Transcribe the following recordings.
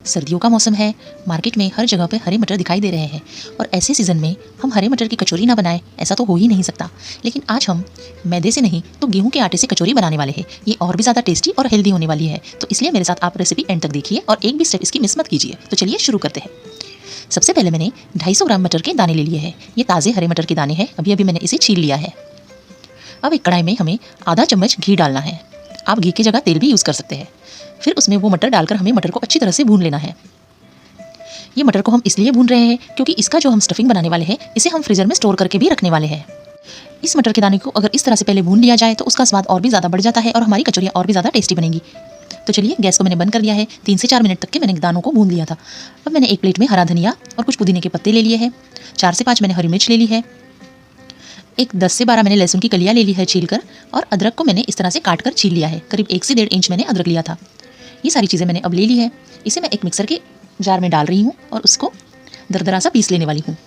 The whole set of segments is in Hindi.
सर्दियों का मौसम है, मार्केट में हर जगह पे हरे मटर दिखाई दे रहे हैं और ऐसे सीज़न में हम हरे मटर की कचौरी ना बनाएं ऐसा तो हो ही नहीं सकता। लेकिन आज हम मैदे से नहीं तो गेहूं के आटे से कचौरी बनाने वाले हैं। ये और भी ज़्यादा टेस्टी और हेल्दी होने वाली है, तो इसलिए मेरे साथ आप रेसिपी एंड तक देखिए और एक भी स्टेप इसकी मिस मत कीजिए। तो चलिए शुरू करते हैं। सबसे पहले मैंने 250 ग्राम मटर के दाने ले लिए हैं। ये ताज़े हरे मटर के दाने हैं, अभी अभी मैंने इसे छील लिया है। अब एक कढ़ाई में हमें आधा चम्मच घी डालना है। आप घी की जगह तेल भी यूज़ कर सकते हैं। फिर उसमें वो मटर डालकर हमें मटर को अच्छी तरह से भून लेना है। ये मटर को हम इसलिए भून रहे हैं क्योंकि इसका जो हम स्टफिंग बनाने वाले हैं इसे हम फ्रीजर में स्टोर करके भी रखने वाले हैं। इस मटर के दाने को अगर इस तरह से पहले भून लिया जाए तो उसका स्वाद और भी ज़्यादा बढ़ जाता है और हमारी कचौरियाँ और भी ज़्यादा टेस्टी बनेंगी। तो चलिए, गैस को मैंने बंद कर दिया है। 3 से 4 मिनट तक के मैंने दानों को भून लिया था। अब मैंने एक प्लेट में हरा धनिया और कुछ पुदीने के पत्ते ले लिए हैं। 4 से 5 मैंने हरी मिर्च ले ली है। एक 10 से 12 मैंने लहसुन की कलियाँ ले ली है छील कर, और अदरक को मैंने इस तरह से काट कर छील लिया है। करीब 1 से 1.5 इंच मैंने अदरक लिया था। ये सारी चीज़ें मैंने अब ले ली है। इसे मैं एक मिक्सर के जार में डाल रही हूँ और उसको दरदरा सा पीस लेने वाली हूँ।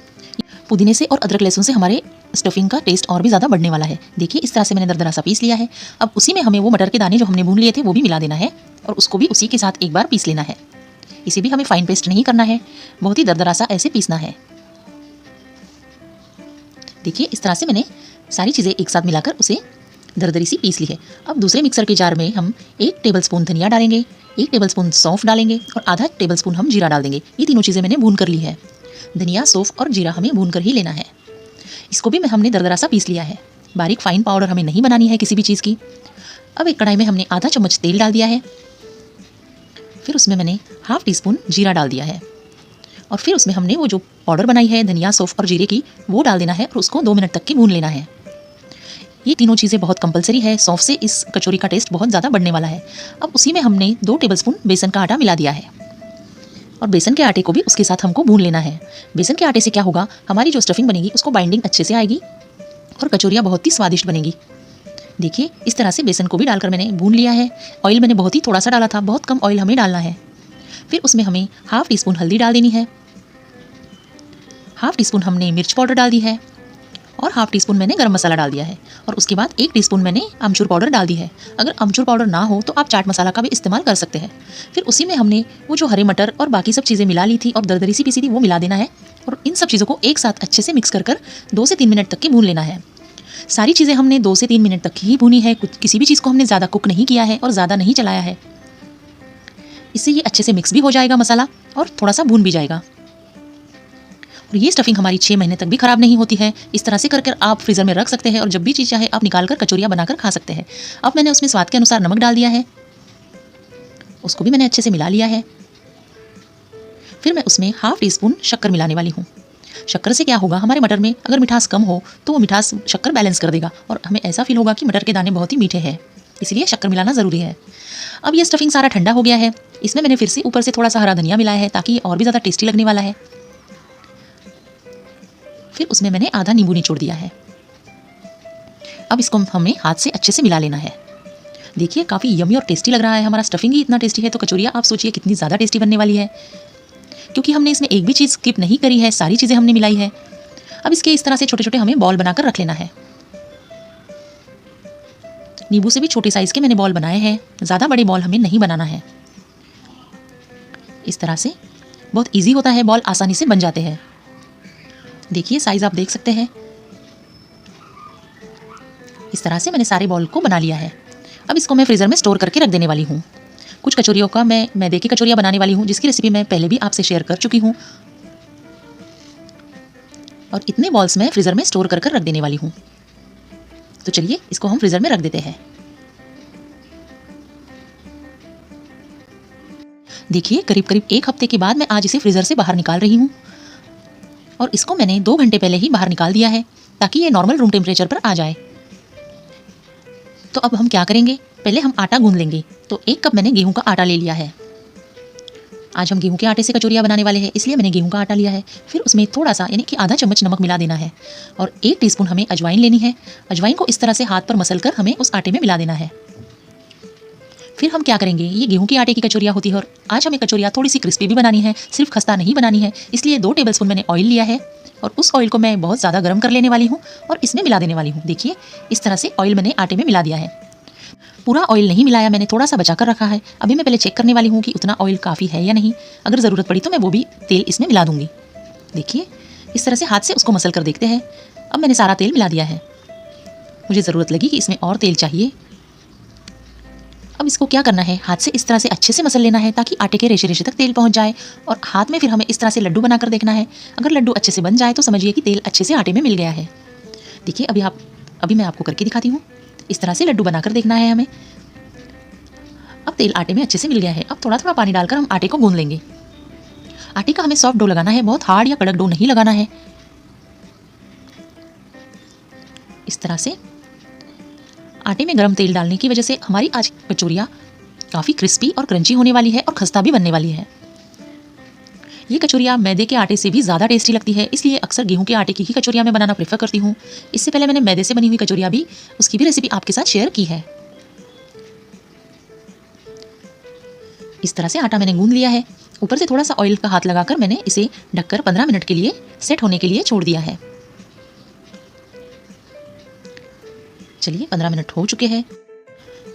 पुदीने से और अदरक लहसुन से हमारे स्टफिंग का टेस्ट और भी ज़्यादा बढ़ने वाला है। देखिए, इस तरह से मैंने दरदरा सा पीस लिया है। अब उसी में हमें वो मटर के दाने जो हमने भून लिए थे वो भी मिला देना है और उसको भी उसी के साथ एक बार पीस लेना है। इसे भी हमें फाइन पेस्ट नहीं करना है, बहुत ही दरदरा सा ऐसे पीसना है। देखिए, इस तरह से मैंने सारी चीज़ें एक साथ मिलाकर उसे दरदरी सी पीस ली है। अब दूसरे मिक्सर के जार में हम 1 टेबलस्पून धनिया डालेंगे, 1 टेबलस्पून सौंफ डालेंगे और आधा टेबलस्पून हम जीरा डाल देंगे। ये तीनों चीज़ें मैंने भून कर ली है। धनिया, सौंफ और जीरा हमें भून कर ही लेना है। इसको भी हमने दरदरा सा पीस लिया है। बारीक फाइन पाउडर हमें नहीं बनानी है किसी भी चीज़ की। अब एक कढ़ाई में हमने आधा चम्मच तेल डाल दिया है। फिर उसमें मैंने ½ टीस्पून जीरा डाल दिया है और फिर उसमें हमने वो जो पाउडर बनाई है धनिया, सौंफ और जीरे की, वो डाल देना है और उसको 2 मिनट तक की भून लेना है। ये तीनों चीज़ें बहुत कंपलसरी है। सौंफ से इस कचौरी का टेस्ट बहुत ज़्यादा बढ़ने वाला है। अब उसी में हमने 2 टेबलस्पून बेसन का आटा मिला दिया है और बेसन के आटे को भी उसके साथ हमको भून लेना है। बेसन के आटे से क्या होगा, हमारी जो स्टफिंग बनेगी उसको बाइंडिंग अच्छे से आएगी और कचौरियाँ बहुत ही स्वादिष्ट बनेगी। देखिए, इस तरह से बेसन को भी डालकर मैंने भून लिया है। ऑयल मैंने बहुत ही थोड़ा सा डाला था, बहुत कम ऑयल हमें डालना है। फिर उसमें हमें ½ टीस्पून हल्दी डाल देनी है, ½ टीस्पून हमने मिर्च पाउडर डाल दी है और ½ टीस्पून मैंने गरम मसाला डाल दिया है और उसके बाद 1 टीस्पून मैंने अमचूर पाउडर डाल दी है। अगर अमचूर पाउडर ना हो तो आप चाट मसाला का भी इस्तेमाल कर सकते हैं। फिर उसी में हमने वो जो हरे मटर और बाकी सब चीज़ें मिला ली थी और दरदरी सी पीसी थी वो मिला देना है और इन सब चीज़ों को एक साथ अच्छे से मिक्स कर 2 से 3 मिनट तक की भून लेना है। सारी चीज़ें हमने 2 से 3 मिनट तक ही भूनी है। किसी भी चीज़ को हमने ज़्यादा कुक नहीं किया है और ज़्यादा नहीं चलाया है। इससे ये अच्छे से मिक्स भी हो जाएगा मसाला और थोड़ा सा भून भी जाएगा। और ये स्टफिंग हमारी 6 महीने तक भी ख़राब नहीं होती है। इस तरह से कर आप फ्रीज़र में रख सकते हैं और जब भी चीज़ चाहे आप निकाल कर कचौरियाँ बनाकर खा सकते हैं। अब मैंने उसमें स्वाद के अनुसार नमक डाल दिया है, उसको भी मैंने अच्छे से मिला लिया है। फिर मैं उसमें ½ टीस्पून शक्कर मिलाने वाली हूँ। शक्कर से क्या होगा, हमारे मटर में अगर मिठास कम हो तो वो मिठास शक्कर बैलेंस कर देगा और हमें ऐसा फील होगा कि मटर के दाने बहुत ही मीठे हैं, इसलिए शक्कर मिलाना ज़रूरी है। अब ये स्टफिंग सारा ठंडा हो गया है। इसमें मैंने फिर से ऊपर से थोड़ा सा हरा धनिया मिलाया है ताकि और भी ज़्यादा टेस्टी लगने वाला है। फिर उसमें मैंने आधा नींबू निचोड़ दिया है। अब इसको हमें हाथ से अच्छे से मिला लेना है। देखिए, काफ़ी यमी और टेस्टी लग रहा है। हमारा स्टफिंग ही इतना टेस्टी है तो कचौरियाँ आप सोचिए कितनी ज़्यादा टेस्टी बनने वाली है, क्योंकि हमने इसमें एक भी चीज़ स्किप नहीं करी है, सारी चीज़ें हमने मिलाई है। अब इसके इस तरह से छोटे छोटे हमें बॉल बनाकर रख लेना है। नींबू से भी छोटे साइज़ के मैंने बॉल बनाए हैं, ज़्यादा बड़े बॉल हमें नहीं बनाना है। इस तरह से बहुत ईजी होता है, बॉल आसानी से बन जाते हैं। देखिए, साइज़ आप देख सकते हैं। इस तरह से मैंने सारे बॉल को बना लिया है। अब इसको मैं फ्रीज़र में स्टोर करके रख देने वाली हूँ। कुछ कचौरियों का मैं मैदे की कचौरियाँ बनाने वाली हूँ, जिसकी रेसिपी मैं पहले भी आपसे शेयर कर चुकी हूँ और इतने बॉल्स मैं फ्रीज़र में स्टोर कर रख देने वाली हूँ। तो चलिए, इसको हम फ्रीज़र में रख देते हैं। देखिए, करीब करीब 1 हफ्ते के बाद मैं आज इसे फ्रीज़र से बाहर निकाल रही हूँ और इसको मैंने 2 घंटे पहले ही बाहर निकाल दिया है ताकि ये नॉर्मल रूम टेम्परेचर पर आ जाए। तो अब हम क्या करेंगे, पहले हम आटा गूंद लेंगे। तो 1 कप मैंने गेहूं का आटा ले लिया है। आज हम गेहूं के आटे से कचौरियाँ बनाने वाले हैं, इसलिए मैंने गेहूं का आटा लिया है। फिर उसमें थोड़ा सा यानी कि आधा चम्मच नमक मिला देना है और 1 टीस्पून हमें अजवाइन लेनी है। अजवाइन को इस तरह से हाथ पर मसल कर हमें उस आटे में मिला देना है। फिर हम क्या करेंगे, ये गेहूं के आटे की कचौरियाँ होती है और आज हमें कचौरियाँ थोड़ी सी क्रिस्पी भी बनानी है, सिर्फ खस्ता नहीं बनानी है। इसलिए 2 टेबलस्पून मैंने ऑयल लिया है और उस ऑयल को मैं बहुत ज़्यादा गर्म कर लेने वाली हूँ और इसमें मिला देने वाली हूँ। देखिए, इस तरह से ऑयल मैंने आटे में मिला दिया है। पूरा ऑयल नहीं मिलाया, मैंने थोड़ा सा बचा कर रखा है। अभी मैं पहले चेक करने वाली हूँ कि उतना ऑयल काफ़ी है या नहीं। अगर ज़रूरत पड़ी तो मैं वो भी तेल इसमें मिला दूँगी। देखिए इस तरह से हाथ से उसको मसल कर देखते हैं। अब मैंने सारा तेल मिला दिया है। मुझे ज़रूरत लगी कि इसमें और तेल चाहिए। अब इसको क्या करना है, हाथ से इस तरह से अच्छे से मसल लेना है ताकि आटे के रेशे रेशे तक तेल पहुंच जाए। और हाथ में फिर हमें इस तरह से लड्डू बनाकर देखना है। अगर लड्डू अच्छे से बन जाए तो समझिए कि तेल अच्छे से आटे में मिल गया है। देखिए अभी मैं आपको करके दिखाती हूँ। इस तरह से लड्डू बनाकर देखना है हमें। अब तेल आटे में अच्छे से मिल गया है। अब थोड़ा थोड़ा पानी डालकर हम आटे को गूंद लेंगे। आटे का हमें सॉफ्ट डो लगाना है, बहुत हार्ड या कड़क डो नहीं लगाना है। इस तरह से आटे में गरम तेल डालने की वजह से हमारी आज कचौरियाँ काफ़ी क्रिस्पी और क्रंची होने वाली है और खस्ता भी बनने वाली है। ये कचौरियाँ मैदे के आटे से भी ज़्यादा टेस्टी लगती है, इसलिए अक्सर गेहूं के आटे की ही कचौरियाँ मैं बनाना प्रेफर करती हूँ। इससे पहले मैंने मैदे से बनी हुई कचौरियाँ भी, उसकी भी रेसिपी आपके साथ शेयर की है। इस तरह से आटा मैंने गूंद लिया है। ऊपर से थोड़ा सा ऑयल का हाथ लगाकर मैंने इसे ढककर 15 मिनट के लिए सेट होने के लिए छोड़ दिया है। चलिए 15 मिनट हो चुके हैं।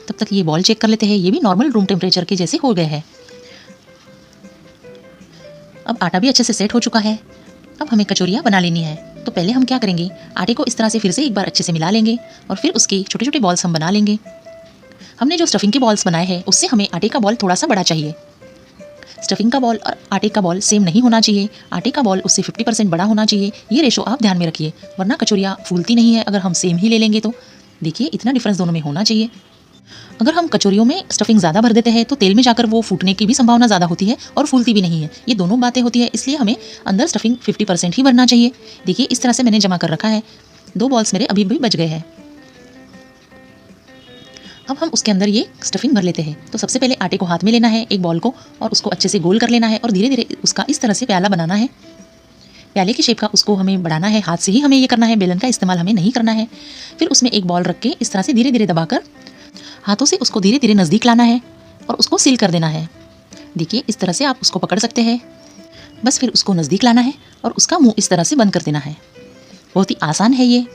तब तक ये बॉल चेक कर लेते हैं। ये भी नॉर्मल रूम टेम्परेचर के जैसे हो गए हैं। अब आटा भी अच्छे से सेट हो चुका है। अब हमें कचौरियाँ बना लेनी है। तो पहले हम क्या करेंगे, आटे को इस तरह से फिर से एक बार अच्छे से मिला लेंगे और फिर उसके छोटे छोटे बॉल्स हम बना लेंगे। हमने जो स्टफिंग के बॉल्स बनाए हैं उससे हमें आटे का बॉल थोड़ा सा बड़ा चाहिए। स्टफिंग का बॉल और आटे का बॉल सेम नहीं होना चाहिए। आटे का बॉल उससे 50% बड़ा होना चाहिए। ये रेशो आप ध्यान में रखिए, वरना कचौरियाँ फूलती नहीं है अगर हम सेम ही ले लेंगे तो। देखिए इतना डिफरेंस दोनों में होना चाहिए। अगर हम कचौरियों में स्टफिंग ज़्यादा भर देते हैं तो तेल में जाकर वो फूटने की भी संभावना ज़्यादा होती है और फूलती भी नहीं है। ये दोनों बातें होती है, इसलिए हमें अंदर स्टफिंग 50% ही भरना चाहिए। देखिए इस तरह से मैंने जमा कर रखा है। 2 बॉल्स मेरे अभी भी बच गए हैं। अब हम उसके अंदर ये स्टफिंग भर लेते हैं। तो सबसे पहले आटे को हाथ में लेना है, एक बॉल को, और उसको अच्छे से गोल कर लेना है और धीरे धीरे उसका इस तरह से प्याला बनाना है। प्याले की शेप का उसको हमें बढ़ाना है। हाथ से ही हमें ये करना है, बेलन का इस्तेमाल हमें नहीं करना है। फिर उसमें एक बॉल रख के इस तरह से धीरे धीरे दबाकर हाथों से उसको धीरे धीरे नज़दीक लाना है और उसको सील कर देना है। देखिए इस तरह से आप उसको पकड़ सकते हैं। बस फिर उसको नज़दीक लाना है और उसका मुंह इस तरह से बंद कर देना है। बहुत ही आसान है ये।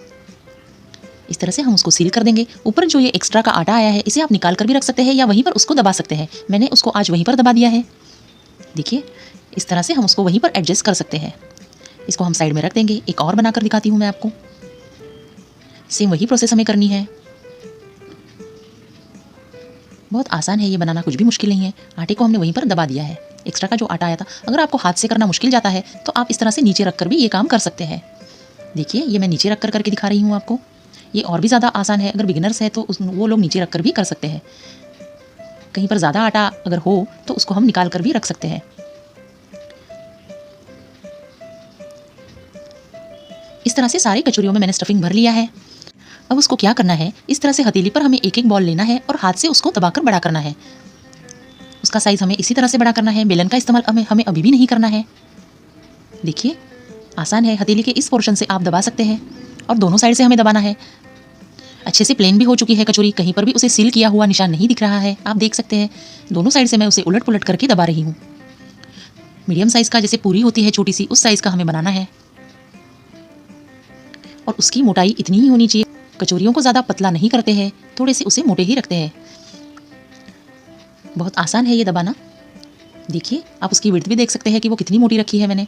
इस तरह से हम उसको सील कर देंगे। ऊपर जो ये एक्स्ट्रा का आटा आया है इसे आप निकाल कर भी रख सकते हैं या वहीं पर उसको दबा सकते हैं। मैंने उसको आज वहीं पर दबा दिया है। देखिए इस तरह से हम उसको वहीं पर एडजस्ट कर सकते हैं। इसको हम साइड में रख देंगे। एक और बनाकर दिखाती हूँ मैं आपको। सेम वही प्रोसेस हमें करनी है। बहुत आसान है ये बनाना, कुछ भी मुश्किल नहीं है। आटे को हमने वहीं पर दबा दिया है। एक्स्ट्रा का जो आटा आया था, अगर आपको हाथ से करना मुश्किल जाता है तो आप इस तरह से नीचे रखकर भी ये काम कर सकते हैं। देखिए ये मैं नीचे रखकर करके दिखा रही हूँ आपको। ये और भी ज़्यादा आसान है। अगर बिगिनर्स है तो वो लोग नीचे रखकर भी कर सकते हैं। कहीं पर ज़्यादा आटा अगर हो तो उसको हम निकाल कर भी रख सकते हैं। इस तरह से सारी कचौरियों में मैंने स्टफिंग भर लिया है। अब उसको क्या करना है, इस तरह से हथेली पर हमें एक एक बॉल लेना है और हाथ से उसको दबाकर बड़ा करना है। उसका साइज़ हमें इसी तरह से बड़ा करना है। बेलन का इस्तेमाल हमें अभी भी नहीं करना है। देखिए आसान है। हथेली के इस पोर्शन से आप दबा सकते हैं और दोनों साइड से हमें दबाना है। अच्छे से प्लेन भी हो चुकी है कचौरी, कहीं पर भी उसे सील किया हुआ निशान नहीं दिख रहा है। आप देख सकते हैं दोनों साइड से मैं उसे उलट पुलट करके दबा रही हूँ। मीडियम साइज़ का, जैसे पूरी होती है छोटी सी, उस साइज़ का हमें बनाना है और उसकी मोटाई इतनी ही होनी चाहिए। कचौरियों को ज़्यादा पतला नहीं करते हैं, थोड़े से उसे मोटे ही रखते हैं। बहुत आसान है ये दबाना। देखिए आप उसकी विड्थ भी देख सकते हैं कि वो कितनी मोटी रखी है मैंने।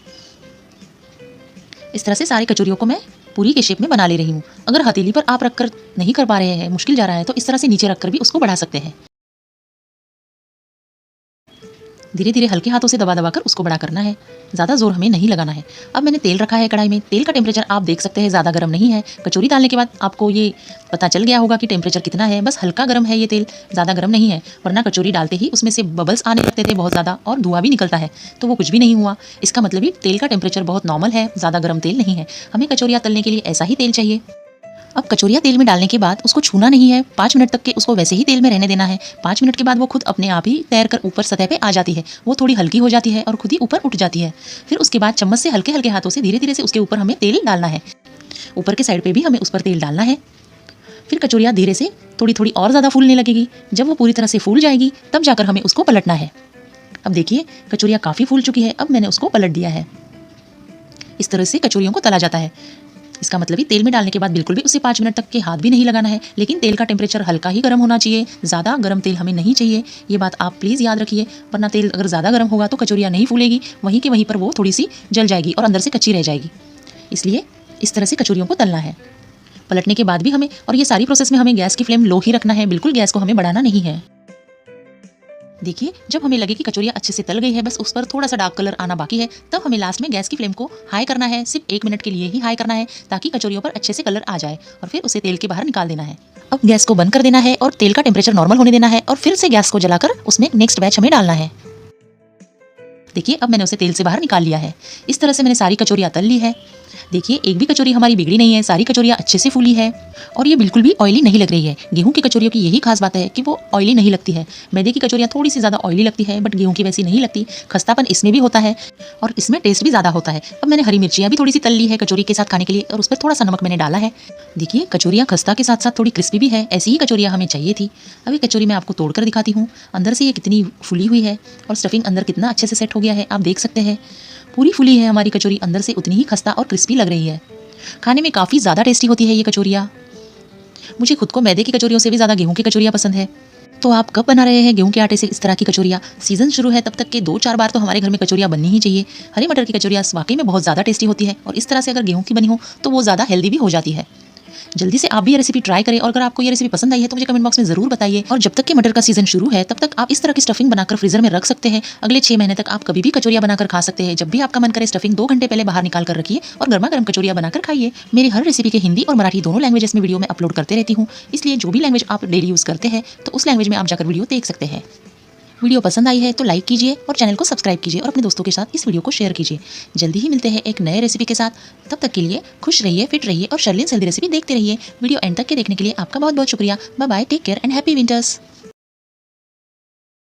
इस तरह से सारी कचौरियों को मैं पूरी के शेप में बना ले रही हूँ। अगर हथेली पर आप रखकर नहीं कर पा रहे हैं, मुश्किल जा रहा है, तो इस तरह से नीचे रखकर भी उसको बढ़ा सकते हैं। धीरे धीरे हल्के हाथों से दबा दबा कर उसको बड़ा करना है। ज़्यादा जोर हमें नहीं लगाना है। अब मैंने तेल रखा है कढ़ाई में। तेल का टेम्परेचर आप देख सकते हैं ज़्यादा गर्म नहीं है। कचौरी डालने के बाद आपको ये पता चल गया होगा कि टेम्परेचर कितना है। बस हल्का गर्म है ये तेल, ज़्यादा गर्म नहीं है। वरना कचौरी डालते ही उसमें से बबल्स आने लगते थे बहुत ज़्यादा और धुआं भी निकलता है, तो वो कुछ भी नहीं हुआ। इसका मतलब ही तेल का टेम्परेचर बहुत नॉर्मल है, ज़्यादा गर्म तेल नहीं है। हमें कचौरियाँ तलने के लिए ऐसा ही तेल चाहिए। अब कचौरियाँ तेल में डालने के बाद उसको छूना नहीं है। 5 मिनट तक के उसको वैसे ही तेल में रहने देना है। 5 मिनट के बाद वो खुद अपने आप ही तैर कर ऊपर सतह पे आ जाती है। वो थोड़ी हल्की हो जाती है और खुद ही ऊपर उठ जाती है। फिर उसके बाद चम्मच से हल्के हल्के हाथों से धीरे धीरे से उसके ऊपर हमें तेल डालना है। ऊपर के साइड पे भी हमें उस पर तेल डालना है। फिर कचौरियाँ धीरे से थोड़ी थोड़ी और ज़्यादा फूलने लगेगी। जब वो पूरी तरह से फूल जाएगी तब जाकर हमें उसको पलटना है। अब देखिए कचौरियाँ काफ़ी फूल चुकी है। अब मैंने उसको पलट दिया है। इस तरह से कचौरियों को तला जाता है। इसका मतलब ही तेल में डालने के बाद बिल्कुल भी उसे 5 मिनट तक के हाथ भी नहीं लगाना है, लेकिन तेल का टेम्परेचर हल्का ही गर्म होना चाहिए, ज़्यादा गर्म तेल हमें नहीं चाहिए। ये बात आप प्लीज़ याद रखिए, वरना तेल अगर ज़्यादा गर्म होगा तो कचौरियाँ नहीं फूलेगी, वहीं के वहीं पर वो थोड़ी सी जल जाएगी और अंदर से कच्ची रह जाएगी। इसलिए इस तरह से कचौरियों को तलना है। पलटने के बाद भी हमें, और ये सारी प्रोसेस में हमें गैस की फ्लेम लो ही रखना है, बिल्कुल गैस को हमें बढ़ाना नहीं है। देखिए, जब हमें लगे कि कचौरियाँ अच्छे से तल गई है, बस उस पर थोड़ा सा डार्क कलर आना बाकी है, तब हमें लास्ट में गैस की फ्लेम को हाई करना है। सिर्फ 1 मिनट के लिए ही हाई करना है, ताकि कचौरियों पर अच्छे से कलर आ जाए, और फिर उसे तेल के बाहर निकाल देना है। अब गैस को बंद कर देना है और तेल का टेम्परेचर नॉर्मल होने देना है, और फिर से गैस को जलाकर उसमें नेक्स्ट बैच हमें डालना है। देखिए, अब मैंने उसे तेल से बाहर निकाल लिया है। इस तरह से मैंने सारी कचौरियाँ तल ली है। देखिए, एक भी कचौरी हमारी बिगड़ी नहीं है, सारी कचौरियाँ अच्छे से फूली है और ये बिल्कुल भी ऑयली नहीं लग रही है। गेहूं की कचौरियों की यही खास बात है कि वो ऑयली नहीं लगती है। मैदे की कचौरियाँ थोड़ी सी ज़्यादा ऑयली लगती है, बट गेहूं की वैसी नहीं लगती। खस्तापन इसमें भी होता है और इसमें टेस्ट भी ज़्यादा होता है। अब मैंने हरी मिर्चियाँ भी थोड़ी सी तल ली है कचौरी के साथ खाने के लिए, और उस पर थोड़ा सा नमक मैंने डाला है। देखिए, कचौरियाँ खस्ता के साथ साथ थोड़ी क्रिस्पी भी है, ऐसी ही कचौरियाँ हमें चाहिए थी। अभी कचौरी मैं आपको तोड़कर दिखाती हूँ, अंदर से ये कितनी फुली हुई है और स्टफिंग अंदर कितना अच्छे से सेट हो गया है, आप देख सकते हैं। पूरी फुली है हमारी कचौरी, अंदर से उतनी ही खस्ता और क्रिस्पी लग रही है। खाने में काफ़ी ज़्यादा टेस्टी होती है ये कचौरियाँ। मुझे खुद को मैदे की कचौरियों से भी ज़्यादा गेहूं की कचौरियाँ पसंद है। तो आप कब बना रहे हैं गेहूं के आटे से इस तरह की कचौरियाँ? सीज़न शुरू है तब तक के 2-4 बार तो हमारे घर में कचौरियाँ बननी ही चाहिए। हरी मटर की कचौरियाँ वाकई में बहुत ज़्यादा टेस्टी होती है, और इस तरह से अगर गेहूं की बनी हो तो वो ज़्यादा हेल्दी भी हो जाती है। जल्दी से आप भी ये रेसिपी ट्राई करें, और अगर आपको ये रेसिपी पसंद आई है तो मुझे कमेंट बॉक्स में ज़रूर बताइए। और जब तक कि मटर का सीजन शुरू है तब तक आप इस तरह की स्टफिंग बनाकर फ्रीजर में रख सकते हैं। अगले 6 महीने तक आप कभी भी कचौरियाँ बनाकर खा सकते हैं। जब भी आपका मन करे, स्टफिंग 2 घंटे पहले बाहर निकाल कर रखिए और गर्मा गर्म कचौरियाँ बनाकर खाइए। मेरी हर रेसिपी के हिंदी और मराठी दोनों लैंग्वेजेस में वीडियो में अपलोड करते रहती हूँ, इसलिए जो भी लैंग्वेज आप डेली यूज़ करते हैं तो उस लैंग्वेज में आप जाकर वीडियो देख सकते हैं। वीडियो पसंद आई है तो लाइक कीजिए और चैनल को सब्सक्राइब कीजिए, और अपने दोस्तों के साथ इस वीडियो को शेयर कीजिए। जल्दी ही मिलते हैं एक नए रेसिपी के साथ। तब तक के लिए खुश रहिए, फिट रहिए और शर्लिन हेल्दी रेसिपी देखते रहिए। वीडियो एंड तक के देखने के लिए आपका बहुत बहुत शुक्रिया। Bye bye, take care and happy winters.